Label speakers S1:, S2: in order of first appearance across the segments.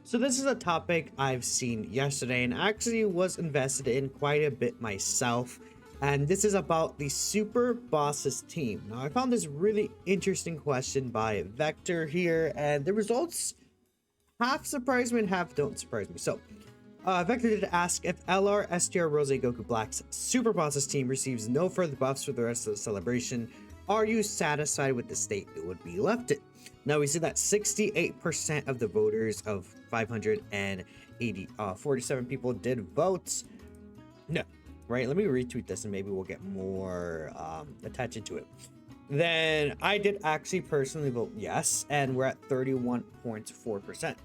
S1: So this is a topic I've seen yesterday and actually was invested in quite a bit myself. And this is about the Super Bosses team. Now I found this really interesting question by Vector here, and the results half surprise me and half don't surprise me. So Vector did ask, if LR, STR, Rose, Goku Black's Super Bosses team receives no further buffs for the rest of the celebration, are you satisfied with the state it would be left in? Now we see that 68% of the voters of 547 people did vote no. Right? Let me retweet this and maybe we'll get more attention to it. Then I did actually personally vote yes, and we're at 31.4%.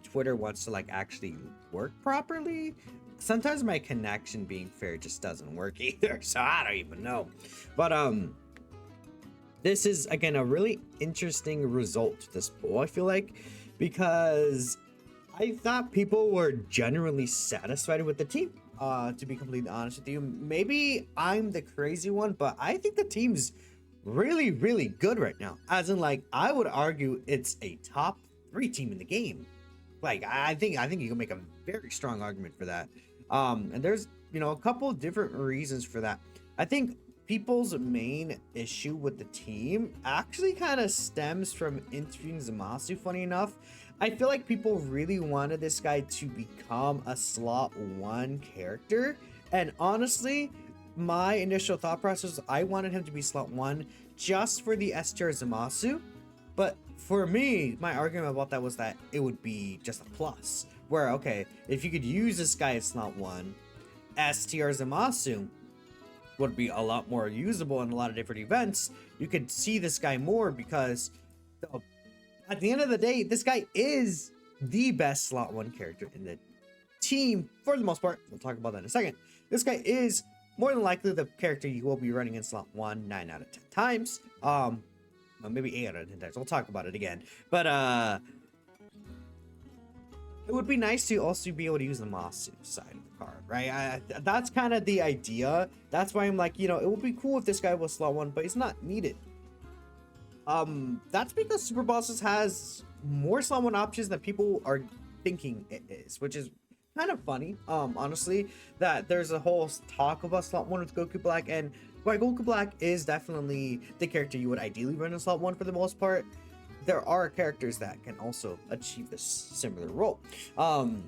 S1: Twitter wants to like actually work properly. Sometimes my connection, being fair, just doesn't work either, so I don't even know. But this is again a really interesting result to this poll, I feel like, because I thought people were generally satisfied with the team. To be completely honest with you, maybe I'm the crazy one, but I think the team's really good right now. As in, like, I would argue it's a top 3 team in the game. Like, I think you can make a very strong argument for that. And there's a couple of different reasons for that. I think people's main issue with the team actually kind of stems from interviewing Zamasu. Funny enough, I feel like people really wanted this guy to become a slot 1 character, and honestly, my initial thought process, I wanted him to be slot 1 just for the STR Zamasu. But for me, my argument about that was that it would be just a plus, where okay, if you could use this guy as slot 1, STR Zamasu would be a lot more usable in a lot of different events. You could see this guy more because at the end of the day, this guy is the best slot 1 character in the team for the most part. We'll talk about that in a second. This guy is more than likely the character you will be running in slot 1 9 out of 10 times. Well, maybe 8 out of 10 times. We'll talk about it again. But it would be nice to also be able to use the Masu side of the card, right? That's kind of the idea. That's why I'm like, it would be cool if this guy was slot 1, but it's not needed. That's because Super Bosses has more slot 1 options than people are thinking it is, which is kind of funny, honestly, that there's a whole talk about slot 1 with Goku Black, and while Goku Black is definitely the character you would ideally run in slot 1 for the most part, there are characters that can also achieve this similar role. I'm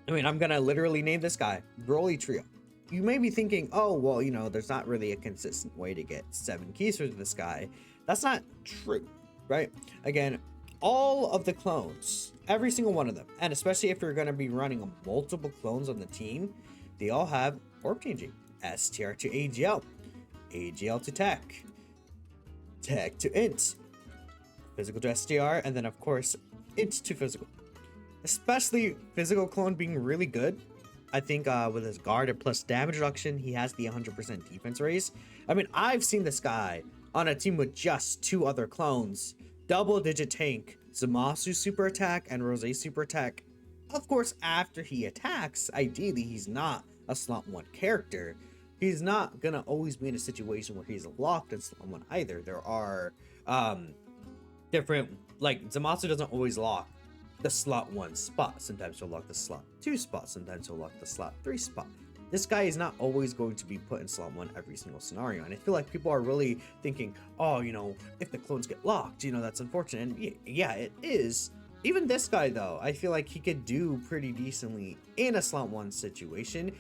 S1: gonna literally name this guy Broly Trio. You may be thinking, oh, well, there's not really a consistent way to get 7 keys for this guy. That's not true, right? Again, all of the clones, every single one of them, and especially if you're going to be running multiple clones on the team, they all have orb changing. STR to AGL, AGL to tech, tech to int, physical to STR, and then of course int to physical. Especially physical clone being really good. I think with his guard and plus damage reduction, he has the 100% defense raise. I've seen this guy on a team with just 2 other clones, double digit tank, Zamasu super attack and Rose super attack. Of course, after he attacks, ideally he's not a slot 1 character. He's not gonna always be in a situation where he's locked in slot 1 either. There are different, like, Zamasu doesn't always lock the slot 1 spot. Sometimes he'll lock the slot 2 spot, sometimes he'll lock the slot 3 spot. This guy is not always going to be put in slot 1 every single scenario, and I feel like people are really thinking, oh, if the clones get locked, that's unfortunate. And yeah, it is. Even this guy though, I feel like he could do pretty decently in a slot 1 situation.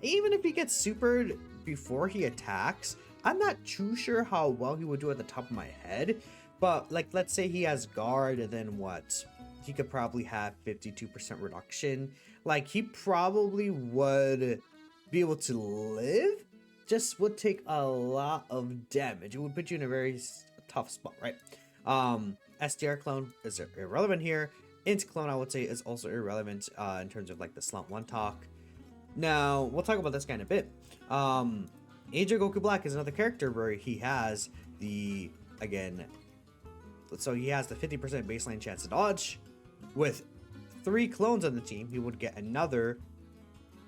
S1: Even if he gets supered before he attacks, I'm not too sure how well he would do at the top of my head, but like, let's say he has guard, and then what? He could probably have 52% reduction. Like, he probably would be able to live, just would take a lot of damage. It would put you in a very tough spot, right? STR clone is irrelevant here. Int clone, I would say, is also irrelevant in terms of like the slot 1 talk. Now we'll talk about this guy in a bit. AJ Goku Black is another character where he has the, again, so he has the 50% baseline chance to dodge. With 3 clones on the team, he would get another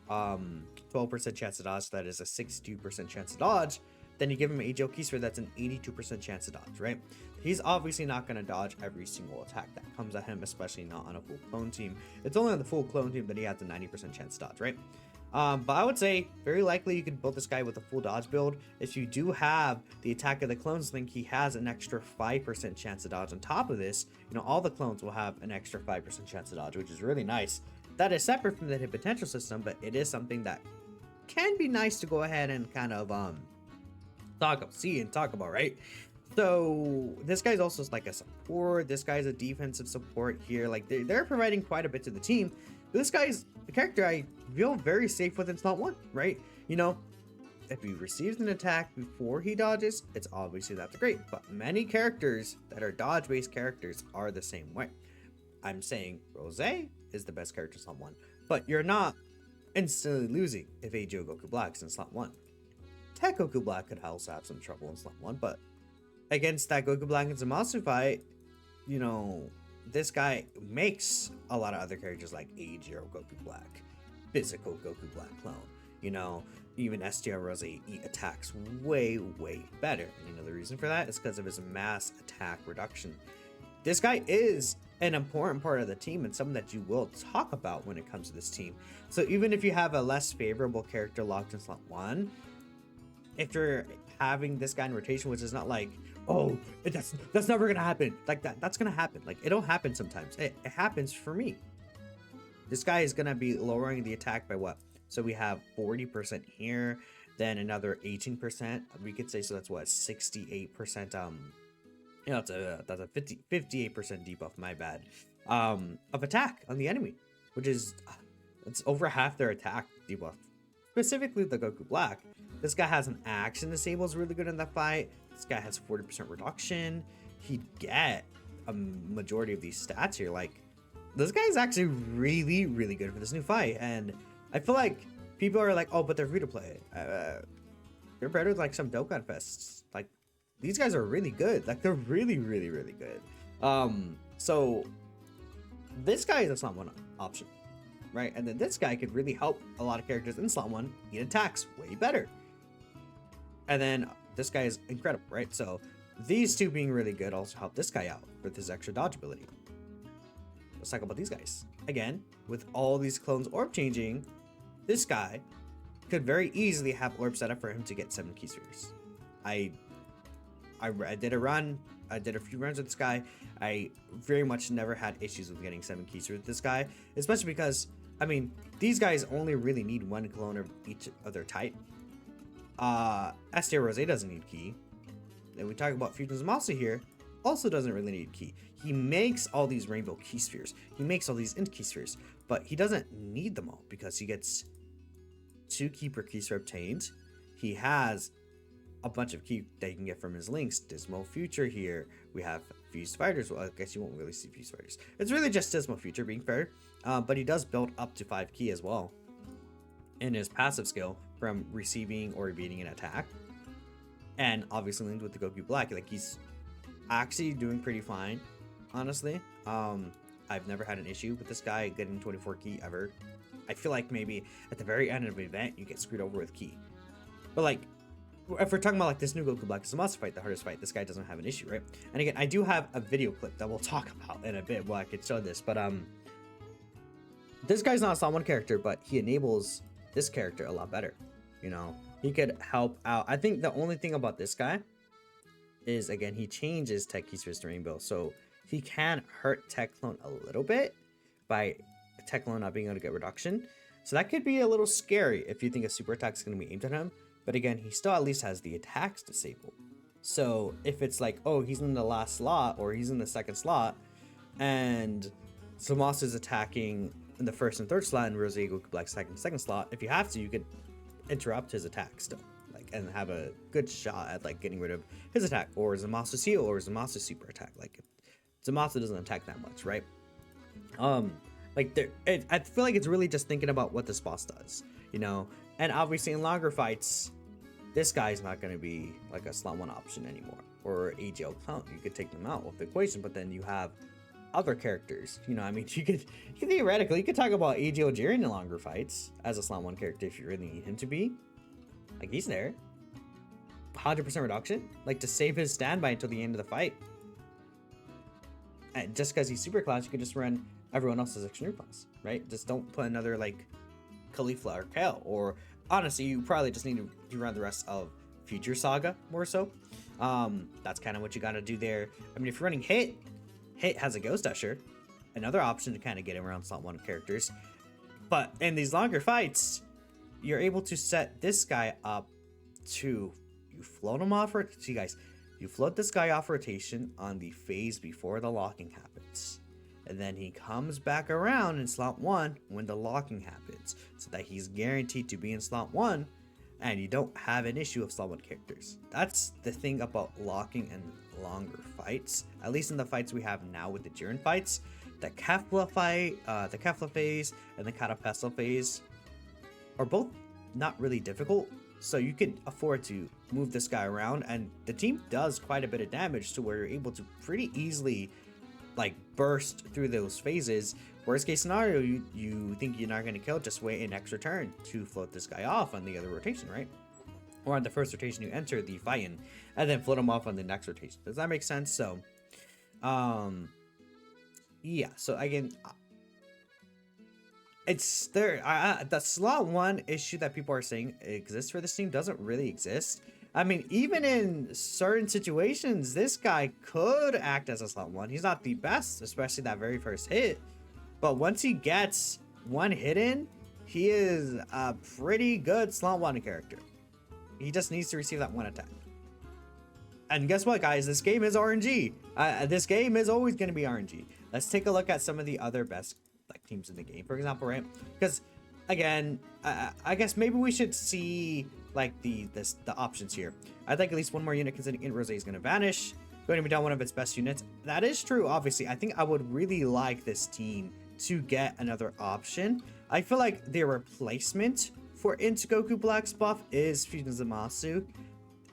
S1: 12% chance to dodge. So that is a 62% chance to dodge. Then you give him an AGL Keystore, that's an 82% chance to dodge, right? he's obviously not going to dodge every single attack that comes at him, especially not on a full clone team. It's only on the full clone team that he has a 90% chance to dodge, right? But I would say very likely you could build this guy with a full dodge build. If you do have the Attack of the Clones link, he has an extra 5% chance to dodge. On top of this, you know, all the clones will have an extra 5% chance to dodge, which is really nice. That is separate from the hit potential system, but it is something that can be nice to go ahead and kind of talk about, right? So this guy's also like a support. This guy's a defensive support here. Like they're providing quite a bit to the team. This guy's the character I feel very safe with in slot 1, right? You know, if he receives an attack before he dodges, it's obviously that's great. But many characters that are dodge-based characters are the same way. I'm saying Rose is the best character in slot 1, but you're not instantly losing if AGO Goku Black's in slot 1. Tech Goku Black could also have some trouble in slot 1, but against that Goku Black and Zamasu fight, you know, this guy makes a lot of other characters like AGO Goku Black, physical Goku Black clone, you know, even STR Rose eat attacks way better. And you know the reason for that is because of his mass attack reduction. This guy is an important part of the team and something that you will talk about when it comes to this team. So even if you have a less favorable character locked in slot 1, if you're having this guy in rotation, which is not like, oh, that's never gonna happen, like that's gonna happen, like it'll happen sometimes. It happens for me. This guy is gonna be lowering the attack by what? So we have 40% here, then another 18%, we could say, so that's what, 68%, you know, that's a 58% debuff, my bad, of attack on the enemy, which is, it's over half their attack debuff. Specifically the Goku Black. This guy has an action disable is really good in that fight. This guy has 40% reduction. He'd get a majority of these stats here. Like, this guy is actually really good for this new fight. And I feel like people are like, oh, but they're free to play. They're better than like some Dokkan Fests. Like, these guys are really good. Like, they're really good. So this guy is a slot 1 option, right? And then this guy could really help a lot of characters in slot 1 eat attacks way better. And then this guy is incredible, right? So these two being really good also help this guy out with his extra dodge ability. Let's talk about these guys. Again, with all these clones orb changing, this guy could very easily have orb set up for him to get 7 key spheres. I did a run. I did a few runs with this guy. I very much never had issues with getting 7 key spheres with this guy, especially because, I mean, these guys only really need 1 clone of each of their type. STR Rose doesn't need key. And we talk about Fusion Zamasu here, also doesn't really need key. He makes all these rainbow key spheres. He makes all these int key spheres, but he doesn't need them all because he gets 2 key per key sphere obtained. He has a bunch of key that you can get from his links. Dismal Future here. We have Fused Fighters. Well, I guess you won't really see Fused Fighters. It's really just Dismal Future, being fair. But he does build up to 5 key as well in his passive skill from receiving or beating an attack. And obviously linked with the Goku Black, like he's actually doing pretty fine, honestly. I've never had an issue with this guy getting 24 key ever. I feel like maybe at the very end of an event you get screwed over with key. But like, if we're talking about like this new Goku Black Zamasu fight, the hardest fight, this guy doesn't have an issue, right? And again, I do have a video clip that we'll talk about in a bit where I could show this, but this guy's not a slot 1 character, but he enables this character a lot better. You know, he could help out. I think the only thing about this guy is, again, he changes Tech Key Spheres to Rainbow, so he can hurt Tech Clone a little bit by Tech Clone not being able to get reduction. So that could be a little scary if you think a super attack is going to be aimed at him. But again, he still at least has the attacks disabled. So if it's like, oh, he's in the last slot or he's in the second slot, and Zamasu is attacking in the first and third slot, and Rose Goku Black's second slot, if you have to, you could interrupt his attack still, like, and have a good shot at like getting rid of his attack, or Zamasu seal, or Zamasu super attack. Like, Zamasu doesn't attack that much, right? Like, I feel like it's really just thinking about what this boss does, you know. And obviously in longer fights, this guy's not going to be like a slot 1 option anymore, or AGL clown. You could take them out of the equation, but then you have other characters, you know. I mean, you could theoretically, you could talk about AGL Jiren in longer fights as a slot 1 character if you really need him to be. Like, he's there. 100% reduction, like to save his standby until the end of the fight. And just because he's super class, you can just run everyone else's extreme class, right? Just don't put another like Khalifa or Kale, or honestly, you probably just need to run the rest of Future Saga more so. That's kind of what you got to do there. I mean, if you're running Hit has a Ghost Usher, another option to kind of get around slot 1 characters. But in these longer fights, you're able to set this guy up to, you float him off, see guys, you float this guy off rotation on the phase before the locking happens. And then he comes back around in slot 1 when the locking happens, so that he's guaranteed to be in slot 1 and you don't have an issue of slot 1 characters. That's the thing about locking and longer fights, at least in the fights we have now with the Jiren fights. The Kefla fight, the Kefla phase and the Catapestle phase are both not really difficult, so you could afford to move this guy around, and the team does quite a bit of damage to where you're able to pretty easily like burst through those phases. Worst case scenario, you think you're not going to kill, just wait an extra turn to float this guy off on the other rotation, right? Or on the first rotation you enter the fight in, and then float him off on the next rotation. Does that make sense? So yeah, so again, it's there. The slot 1 issue that people are saying exists for this team doesn't really exist. I mean, even in certain situations, this guy could act as a slot 1. He's not the best, especially that very first hit. But once he gets one hit in, he is a pretty good slot 1 character. He just needs to receive that one attack. And guess what, guys? This game is RNG. This game is always going to be RNG. Let's take a look at some of the other best like teams in the game, for example, right? Because again, I guess maybe we should see like the options here. I'd like at least one more unit, considering Rose is going to vanish, going to be down one of its best units. That is true, obviously. I think I would really like this team to get another option. I feel like their replacement for Into Goku Black's buff is Fusion Zamasu.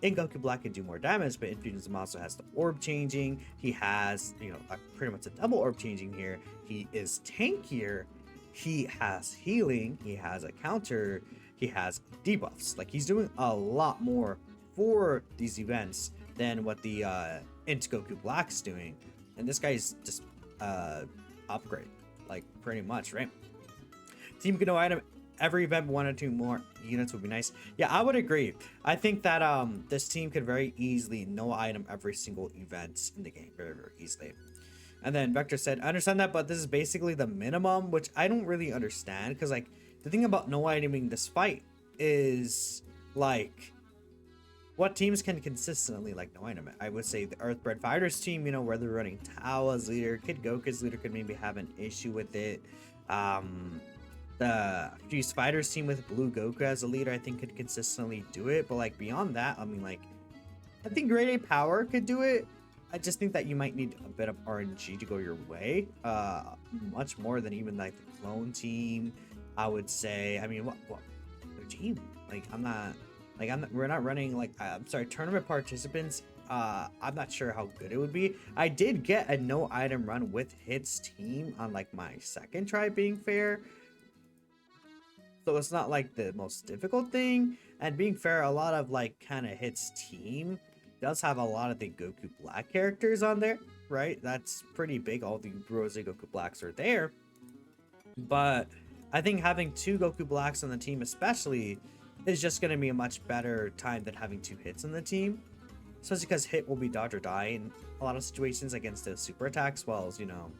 S1: In Goku Black can do more damage, but Infusion Zamasu has the orb changing. He has, you know, pretty much a double orb changing here. He is tankier. He has healing. He has a counter. He has debuffs. Like, he's doing a lot more for these events than what the Into Goku Black's doing. And this guy's just upgrade, like, pretty much, right? Team can no item every event, 1 or 2 more units would be nice. Yeah, I would agree. I think that this team could very easily no item every single event in the game, very, very easily. And then Vector said, I understand that, but this is basically the minimum, which I don't really understand, because like the thing about no iteming this fight is like what teams can consistently like no item it. I would say the Earthbred Fighters team, you know, where they're running Tao as leader, Kid Goku's leader could maybe have an issue with it. The Fused Fighters team with Blue Goku as a leader, I think could consistently do it. But like beyond that, I mean, like, I think Grade A Power could do it. I just think that you might need a bit of RNG to go your way. Much more than even like the clone team, I would say. I mean, what their team? Like, we're not running like, I'm sorry, tournament participants. I'm not sure how good it would be. I did get a no item run with Hit's team on like my second try, being fair. So it's not like the most difficult thing. And being fair, a lot of like kind of Hit's team does have a lot of the Goku Black characters on there, right? That's pretty big. All the Rose Goku Blacks are there. But I think having 2 Goku Blacks on the team especially is just going to be a much better time than having 2 Hits on the team. Especially because Hit will be dodge or die in a lot of situations against those super attacks, while as, you know,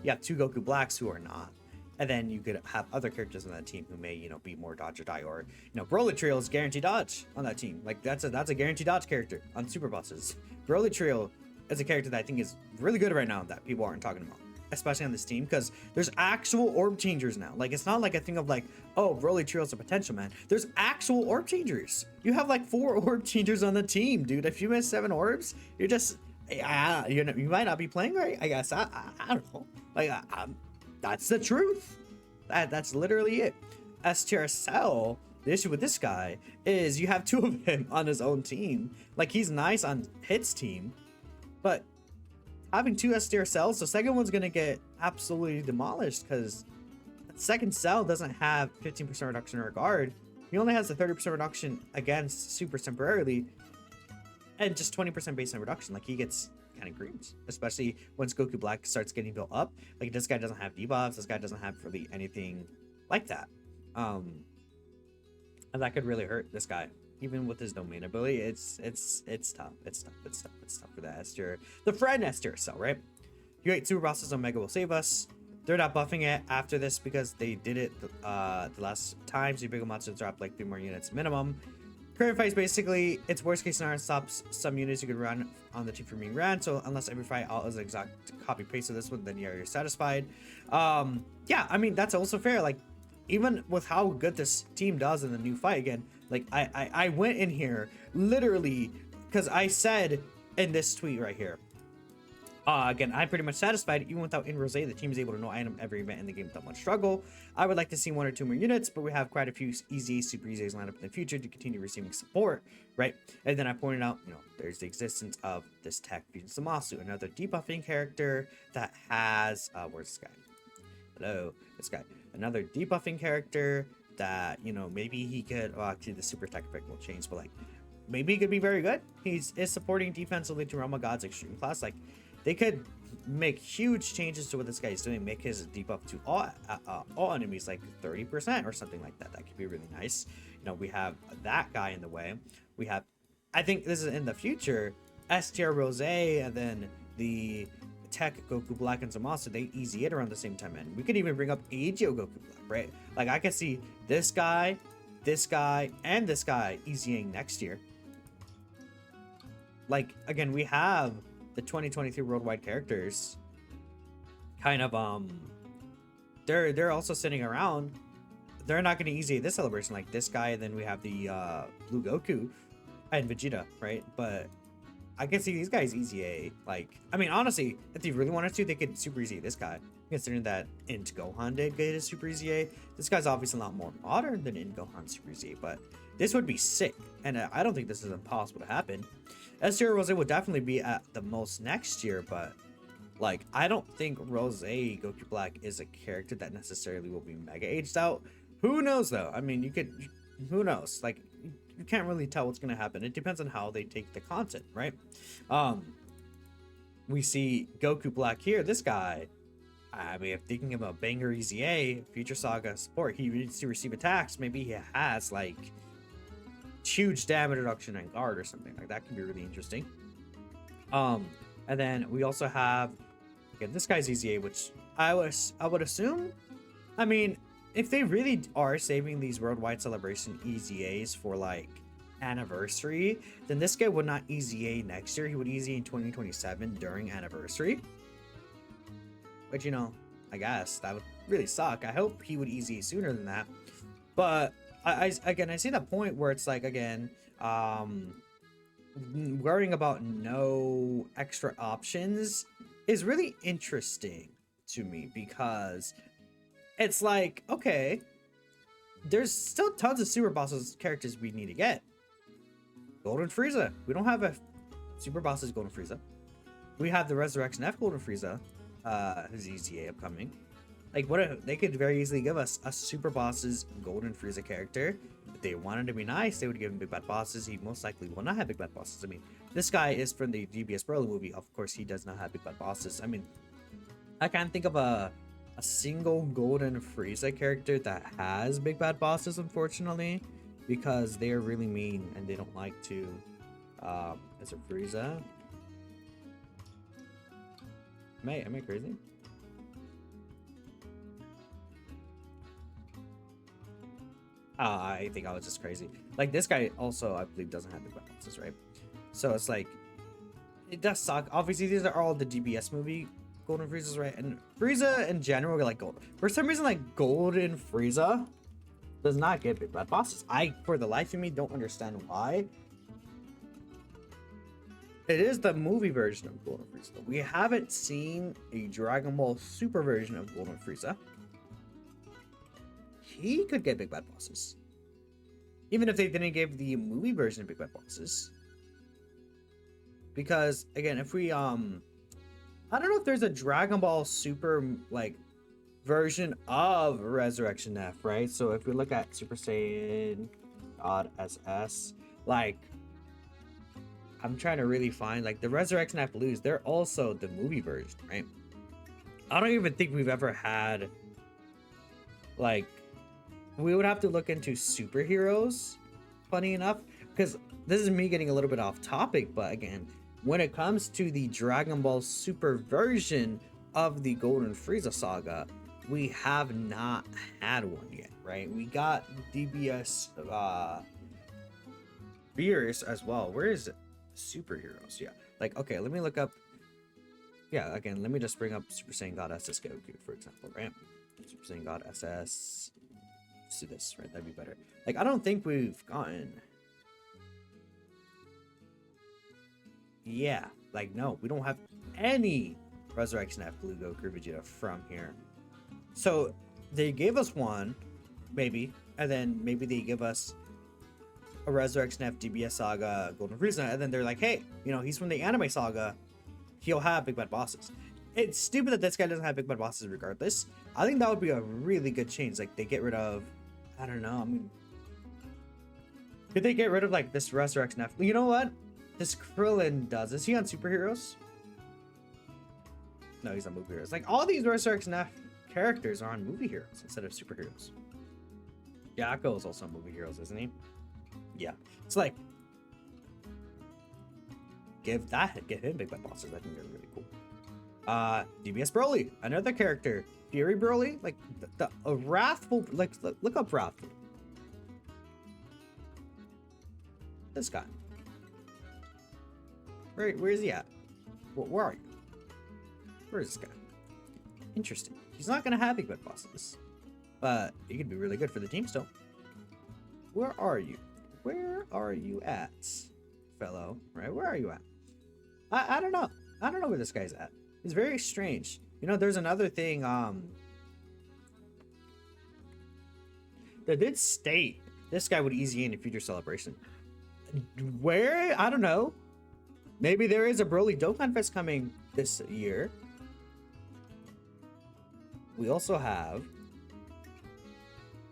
S1: you have 2 Goku Blacks who are not. And then you could have other characters on that team who may, you know, be more dodge or die, or, you know, Broly Trio is guaranteed dodge on that team. Like, that's a guaranteed dodge character on super bosses. Broly Trio is a character that I think is really good right now that people aren't talking about, especially on this team, because there's actual orb changers now. Like, it's not like a thing of like, oh, Broly Trio's a potential, man. There's actual orb changers. You have like 4 orb changers on the team, dude. If you miss 7 orbs, you're just, you might not be playing right, I guess. I don't know. Like, that's the truth. That's literally it. STR Cell, the issue with this guy is you have 2 of him on his own team. Like, he's nice on Hit's team, but having 2 STR cells, the second one's gonna get absolutely demolished because the second cell doesn't have 15% reduction in regard. He only has a 30% reduction against supers temporarily, and just 20% baseline reduction. Like, he gets kind of grieves, especially once Goku Black starts getting built up. Like, this guy doesn't have debuffs. This guy doesn't have really anything like that. And that could really hurt this guy. Even with his domain ability, it's tough. It's tough for the S tier, the friend S tier cell, right? You 8 super bosses, Omega will save us. They're not buffing it after this because they did it the last time. So you big monsters drop like 3 more units minimum. Current fight is basically, it's worst case scenario, stops some units you could run on the team from being ran. So unless every fight all is an exact copy paste of this one, then you're satisfied. Yeah, I mean, that's also fair. Like, even with how good this team does in the new fight again, like I went in here literally because I said in this tweet right here, again, I'm pretty much satisfied. Even without in Rose, the team is able to no item every event in the game without much struggle. I would like to see 1 or 2 more units, but we have quite a few easy, super easy lined up in the future to continue receiving support, right? And then I pointed out, you know, there's the existence of this Tech Fusion Zamasu, another debuffing character that has, where's this guy? Hello, this guy. Another debuffing character that, you know, maybe he could, well, actually the super tech effect will change, but like, maybe he could be very good. Is supporting defensively to Realm of God's extreme class. Like, they could make huge changes to what this guy is doing, make his debuff to all enemies like 30% or something like that. That could be really nice. You know, we have that guy in the way. We have, I think this is in the future, S tier Rose, and then the Tech Goku Black and Zamasu, they easy it around the same time. And we could even bring up Agio Goku Black, right? Like, I could see this guy, and this guy easying next year. Like, again, we have the 2023 worldwide characters kind of they're also sitting around. They're not going to easy this celebration like this guy, and then we have the Blue Goku and Vegeta, right? But I can see these guys easy A. Like, I mean, honestly, if they really wanted to, they could super easy this guy, considering that Int Gohan did get a super easy A. This guy's obviously a lot more modern than Int Gohan super easy A, but this would be sick, and I don't think this is impossible to happen. S tier Rose would definitely be at the most next year, but like, I don't think Rose Goku Black is a character that necessarily will be mega aged out. Who knows though? I mean, who knows? Like, you can't really tell what's gonna happen. It depends on how they take the content, right? We see Goku Black here. This guy, I mean, if they can give him a banger easy A, Future Saga support, he needs to receive attacks. Maybe he has like huge damage reduction and guard or something like that. Could be really interesting. And then we also have, again, this guy's easy A, which I would assume, I mean, if they really are saving these worldwide celebration easy A's for like anniversary, then this guy would not easy A next year. He would easy in 2027 during anniversary, which, you know, I guess that would really suck. I hope he would easy sooner than that. But I see that point where it's like, again, worrying about no extra options is really interesting to me, because it's like, okay, there's still tons of super bosses characters we need to get. Golden Frieza, we don't have a super bosses Golden Frieza. We have the Resurrection F Golden Frieza, who's EZA upcoming. Like, what if they could very easily give us a super bosses Golden Frieza character? If they wanted to be nice, they would give him big bad bosses. He most likely will not have big bad bosses. I mean, this guy is from the DBS Broly movie. Of course, he does not have big bad bosses. I mean, I can't think of a single Golden Frieza character that has big bad bosses, unfortunately, because they are really mean and they don't like to. Is it Frieza? Am I crazy? I think I was just crazy. Like, this guy also, I believe, doesn't have big bad bosses, right? So it's like, it does suck. Obviously, these are all the DBS movie Golden Friezas, right? And Frieza in general, like, gold. For some reason, like, Golden Frieza does not get big bad bosses. I, for the life of me, don't understand why. It is the movie version of Golden Frieza. We haven't seen a Dragon Ball Super version of Golden Frieza. He could get big bad bosses, even if they didn't give the movie version of big bad bosses. Because again, if we I don't know if there's a Dragon Ball Super like version of Resurrection F, right? So if we look at Super Saiyan God SS, like, I'm trying to really find like the Resurrection F Blues. They're also the movie version, right? I don't even think we've ever had like we would have to look into superheroes. Funny enough, because this is me getting a little bit off topic, but again, when it comes to the Dragon Ball Super version of the Golden Frieza saga, we have not had one yet, right? We got DBS Beers as well. Where is it? Superheroes, yeah. Like, okay, let me look up. Yeah, again, let me just bring up Super Saiyan God SS Goku, for example, right? Super Saiyan God SS. Let's do this, right? That'd be better. Like, I don't think we've gotten. Yeah, like, no, we don't have any Resurrection F Blue Goku Vegeta from here. So they gave us one, maybe, and then maybe they give us a Resurrection F DBS Saga Golden Frieza, and then they're like, hey, you know, he's from the anime saga, he'll have big bad bosses. It's stupid that this guy doesn't have big bad bosses regardless. I think that would be a really good change. Like, they get rid of, I don't know, I mean, could they get rid of like this Resurrection F? You know what? This Krillin does. Is he on superheroes? No, he's on movie heroes. Like, all these Resurrection F characters are on movie heroes instead of superheroes. Yakko is also on movie heroes, isn't he? Yeah. It's like, give him big bad bosses. I think they're really cool. DBS Broly, another character. Fury Broly, like a wrathful, like look up wrathful. This guy. Where is he at? Where are you? Where is this guy? Interesting. He's not gonna have big bad bosses, but he could be really good for the team still. Where are you? Where are you at, fellow? Right? Where are you at? I don't know. I don't know where this guy's at. He's very strange. You know, there's another thing. They did state this guy would easy in a future celebration. Where? I don't know. Maybe there is a Broly Dokkan Fest coming this year. We also have.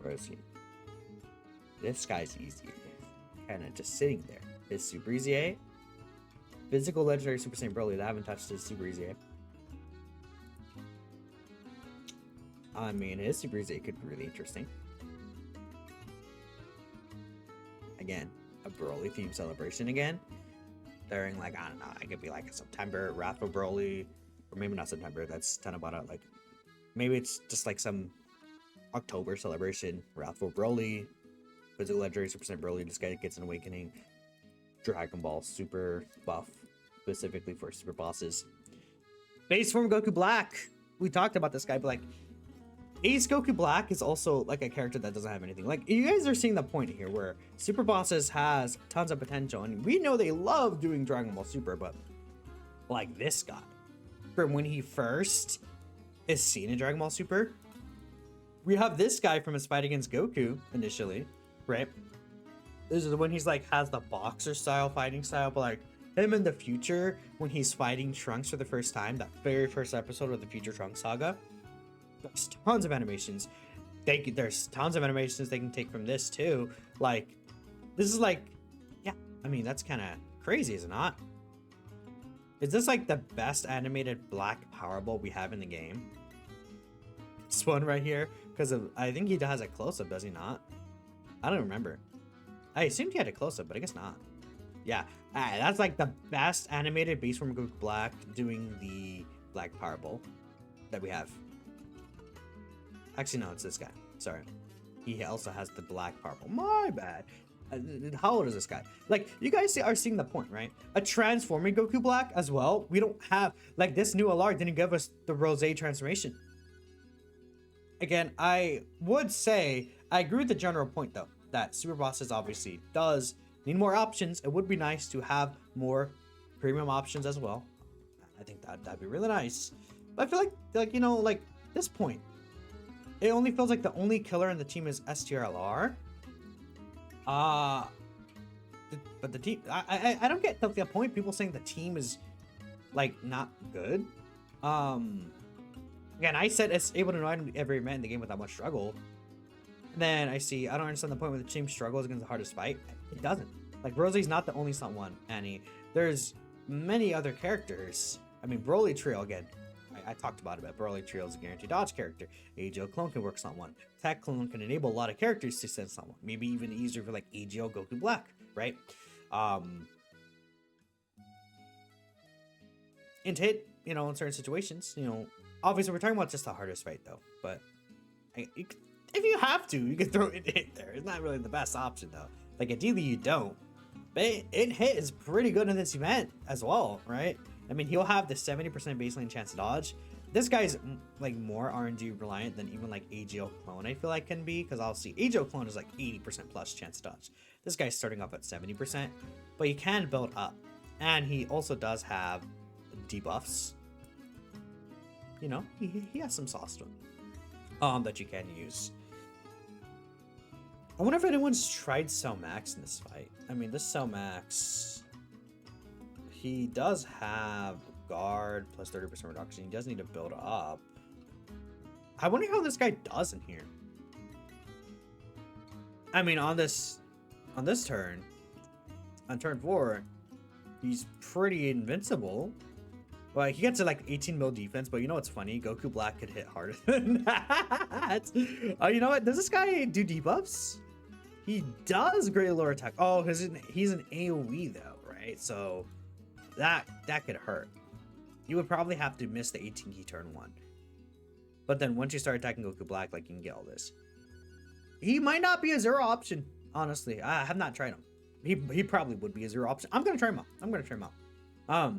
S1: Where is he? This guy's easy. Kind of just sitting there. His Super Easy A. Physical Legendary Super Saiyan Broly. They haven't touched his Super Easy A. I mean, his Super Easy A could be really interesting. Again, a Broly themed celebration again. During like, I don't know, it could be like a September Wrathful Broly, or maybe not September. That's Tanabata. Like, maybe it's just like some October celebration. Wrathful Broly, Physical Legendary Super Saiyan Broly. This guy gets an awakening. Dragon Ball Super buff, specifically for super bosses. Base form Goku Black. We talked about this guy, but like, Ace Goku Black is also like a character that doesn't have anything. Like, you guys are seeing the point here where Super Bosses has tons of potential, and we know they love doing Dragon Ball Super, but like this guy, from when he first is seen in Dragon Ball Super, we have this guy from his fight against Goku initially, right? This is when he's like has the boxer style fighting style, but like him in the future when he's fighting Trunks for the first time, that very first episode of the Future Trunks saga. There's tons of animations. There's tons of animations they can take from this too. Like, this is like, yeah, I mean, that's kind of crazy, is it not? Is this like the best animated black Power Ball we have in the game? This one right here, because I think he has a close-up, does he not? I don't remember. I assumed he had a close-up, but I guess not. Yeah, that's like the best animated base form Goku Black doing the black Power Ball that we have. Actually, no, it's this guy. Sorry. He also has the black purple. My bad. How old is this guy? Like, you guys are seeing the point, right? A transforming Goku Black as well. We don't have, like, this new LR didn't give us the Rose transformation. Again, I would say, I agree with the general point, though, that Super Bosses obviously does need more options. It would be nice to have more premium options as well. I think that'd be really nice. But I feel like, you know, like, this point, it only feels like the only killer in the team is STRLR. But the team, I don't get the point. People saying the team is like not good. Again, I said it's able to annoy every man in the game without much struggle. And then I don't understand the point where the team struggles against the hardest fight. It doesn't. Like, Rosie's not the only someone, Annie. there's many other characters. I mean, Broly Trio again. I talked about it, but Broly Trio is a guaranteed dodge character. AGO Clone can work slot 1. Tech Clone can enable a lot of characters to send slot 1. Maybe even easier for like AGO Goku Black, right? Int hit, you know, in certain situations, you know, obviously we're talking about just the hardest fight though, but if you have to, you can throw Int hit there. It's not really the best option though. Like ideally you don't, but Int hit is pretty good in this event as well, right? I mean, he'll have the 70% baseline chance to dodge. This guy's like more RNG reliant than even like AGO Clone I feel like can be, because obviously AGO Clone is like 80% plus chance to dodge. This guy's starting off at 70%, but he can build up, and he also does have debuffs. You know, he has some sauce to him that you can use. I wonder if anyone's tried Cell Max in this fight. I mean, this Cell Max, he does have guard plus 30% reduction. He does need to build up. I wonder how this guy does in here. I mean, on this turn, on turn 4, he's pretty invincible. Well, he gets to like 18 mil defense, but you know what's funny? Goku Black could hit harder than that. You know what? Does this guy do debuffs? He does great lower attack. Oh, he's an AoE though, right? So that could hurt. You would probably have to miss the 18 key turn 1. But then once you start attacking Goku Black, like you can get all this. He might not be a zero option, honestly. I have not tried him. He probably would be a zero option. I'm gonna try him out.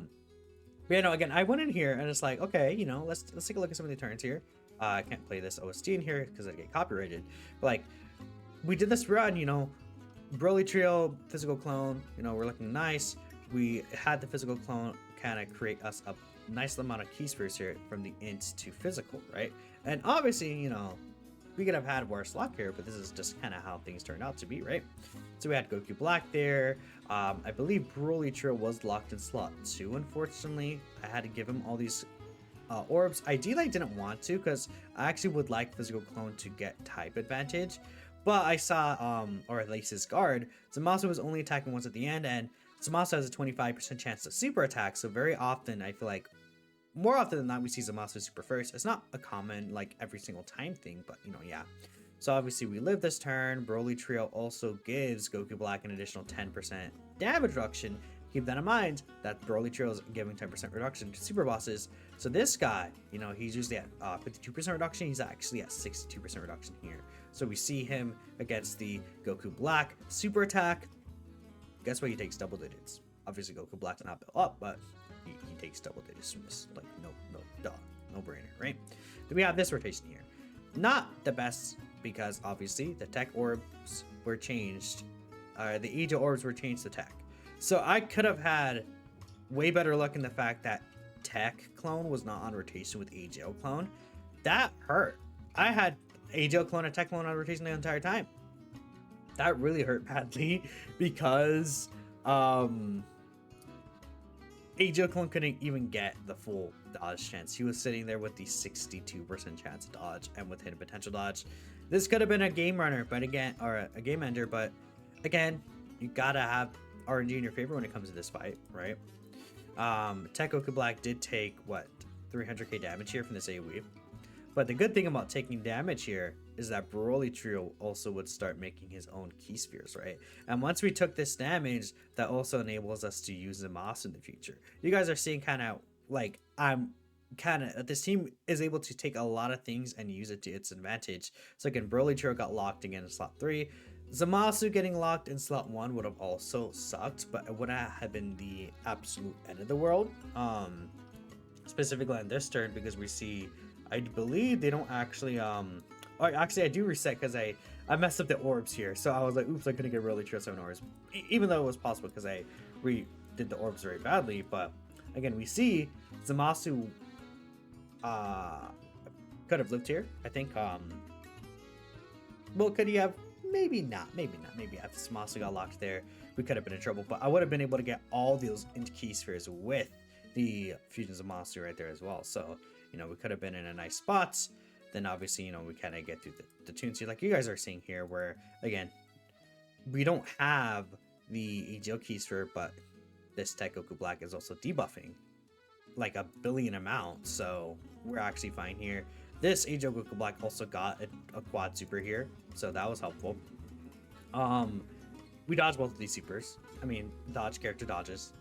S1: But yeah, no, again, I went in here and it's like, okay, you know, let's take a look at some of the turns here. I can't play this OST in here because I get copyrighted. But like, we did this run, you know, Broly Trio, physical clone, you know, we're looking nice. We had the physical clone kind of create us a nice amount of key spheres here from the int to physical, right? And obviously, you know, we could have had worse luck here, but this is just kind of how things turned out to be, right? So we had Goku Black there. I believe Broly Trio was locked in slot 2, unfortunately. I had to give him all these orbs. Ideally, I didn't want to, because I actually would like physical clone to get type advantage. But I saw, or at least his guard, Zamasu was only attacking once at the end, and Zamasu has a 25% chance to super attack, so very often, I feel like, more often than not, we see Zamasu super first. It's not a common, like, every single time thing, but, you know, yeah. So obviously we live this turn. Broly Trio also gives Goku Black an additional 10% damage reduction. Keep that in mind, that Broly Trio is giving 10% reduction to super bosses. So this guy, you know, he's usually at 52% reduction. He's actually at 62% reduction here. So we see him against the Goku Black super attack. Guess what? He takes double digits. Obviously Goku Black's not built up, but he takes double digits from this. Like, no brainer, right? Then we have this rotation here. Not the best, because obviously the tech orbs were changed. The Aegis orbs were changed to tech. So I could have had way better luck in the fact that tech clone was not on rotation with Aegis clone. That hurt. I had Aegis clone and tech clone on rotation the entire time. That really hurt badly because Aegis clone couldn't even get the full dodge chance. He was sitting there with the 62% chance to dodge and with hidden potential dodge. This could have been a game runner, but again, or a game ender, but again, you gotta have RNG in your favor when it comes to this fight, right? Tech Goku Black did take, what, 300k damage here from this AoE. But the good thing about taking damage here is that Broly Trio also would start making his own key spheres, right? And once we took this damage, that also enables us to use Zamasu in the future. You guys are seeing kind of like, this team is able to take a lot of things and use it to its advantage. So again, Broly Trio got locked again in slot 3. Zamasu getting locked in slot 1 would have also sucked, but it wouldn't have been the absolute end of the world. Specifically on this turn, because we see, I believe they don't actually, actually I do reset because I messed up the orbs here. So I was like, oops, I couldn't get Broly Trio 7 orbs. Even though it was possible because I did the orbs very badly. But again, we see Zamasu could have lived here, I think. Well, could he have? Maybe not. Maybe if Zamasu got locked there, we could have been in trouble. But I would have been able to get all those into key spheres with the fusion Zamasu right there as well. So, you know, we could have been in a nice spot. Then obviously, you know, we kind of get through the tunes here, like you guys are seeing here, where again, we don't have the Aegis key sphere, but this Tech Goku Black is also debuffing like a billion amount, so we're actually fine here. This Age of Goku Black also got a quad super here, so that was helpful. We dodged both of these supers. I mean, dodge character dodges,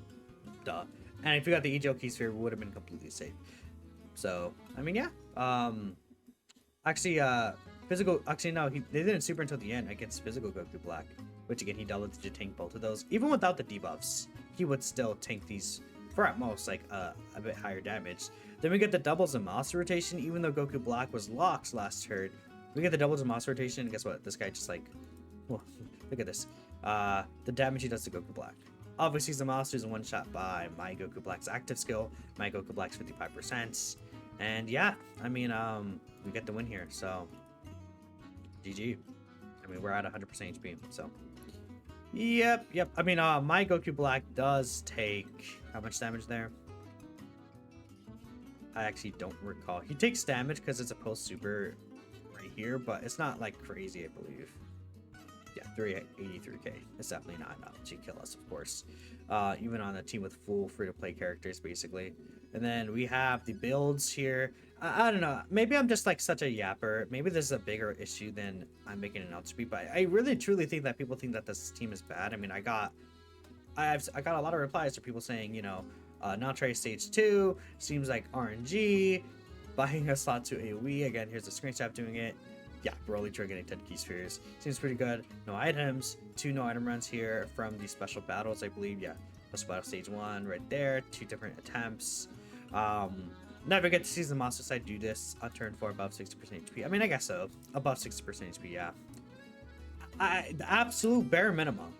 S1: duh. And if we got the EGO key sphere, we would have been completely safe. So I mean, yeah. Actually, physical. Actually, no, they didn't super until the end against physical Goku Black, which again he doubled to tank both of those. Even without the debuffs, he would still tank these for at most like a bit higher damage. Then we get the doubles and monster rotation. Even though Goku Black was locked last turn, we get the doubles and monster rotation. And guess what? This guy just like, well, look at this. The damage he does to Goku Black. Obviously, the monster is one shot by my Goku Black's active skill. My Goku Black's 55%. And yeah, I mean, we get the win here. So, GG. I mean, we're at 100% HP. So, yep. I mean, my Goku Black does take how much damage there? I actually don't recall. He takes damage because it's a post super right here, but it's not like crazy, I believe. Yeah, 383k. It's definitely not enough to kill us, of course. Even on a team with full free-to-play characters, basically. And then we have the builds here. I don't know. Maybe I'm just like such a yapper. Maybe this is a bigger issue than I'm making it out to be. But I really truly think that people think that this team is bad. I mean, I got a lot of replies to people saying, you know, Natre stage 2 seems like RNG. Buying a slot to AoE. Again, here's the screenshot doing it. Yeah, Broly triggering 10 key spheres. Seems pretty good. No items. 2 no item runs here from the special battles, I believe. Yeah, special battle stage 1 right there. 2 different attempts. Never get to see the monster side do this on turn 4 above 60% HP. I mean, I guess so. Above 60% HP, yeah. The absolute bare minimum.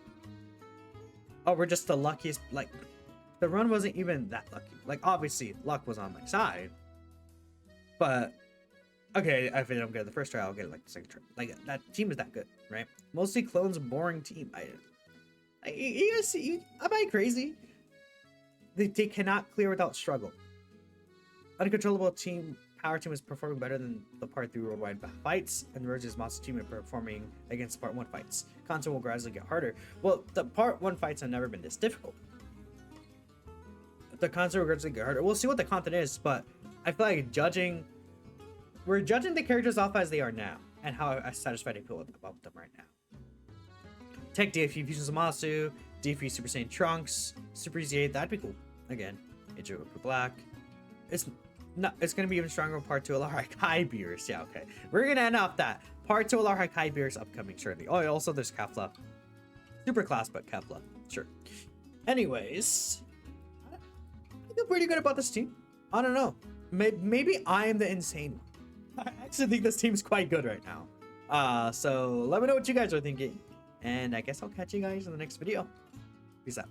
S1: Oh, we're just the luckiest. Like, the run wasn't even that lucky. Like, obviously, luck was on my side. But okay, if I don't get it the first try, I'll get it like the second try. Like, that team is that good, right? Mostly clones, boring team. You guys see, am I crazy? They cannot clear without struggle. Uncontrollable team, power team is performing better than the part 3 worldwide fights, and Rose's monster team is performing against part 1 fights. Content will gradually get harder. Well, the part 1 fights have never been this difficult. The content will gradually get harder. We'll see what the content is, but I feel like we're judging the characters off as they are now, and how satisfied I feel about them right now. Tech DFU Fusions Zamasu, DFU Super Saiyan Trunks, Super Z8, that'd be cool. Again, Ichigo Goku Black. It's gonna be even stronger with part 2 Alara Kai Beers. Yeah, okay. We're gonna end off that. Part 2 Alara Kai Beers upcoming shortly. Oh, also there's Kefla. Super class, but Kefla. Sure. Anyways, I feel pretty good about this team. I don't know. Maybe I am the insane one. I actually think this team's quite good right now. So let me know what you guys are thinking. And I guess I'll catch you guys in the next video. Peace out.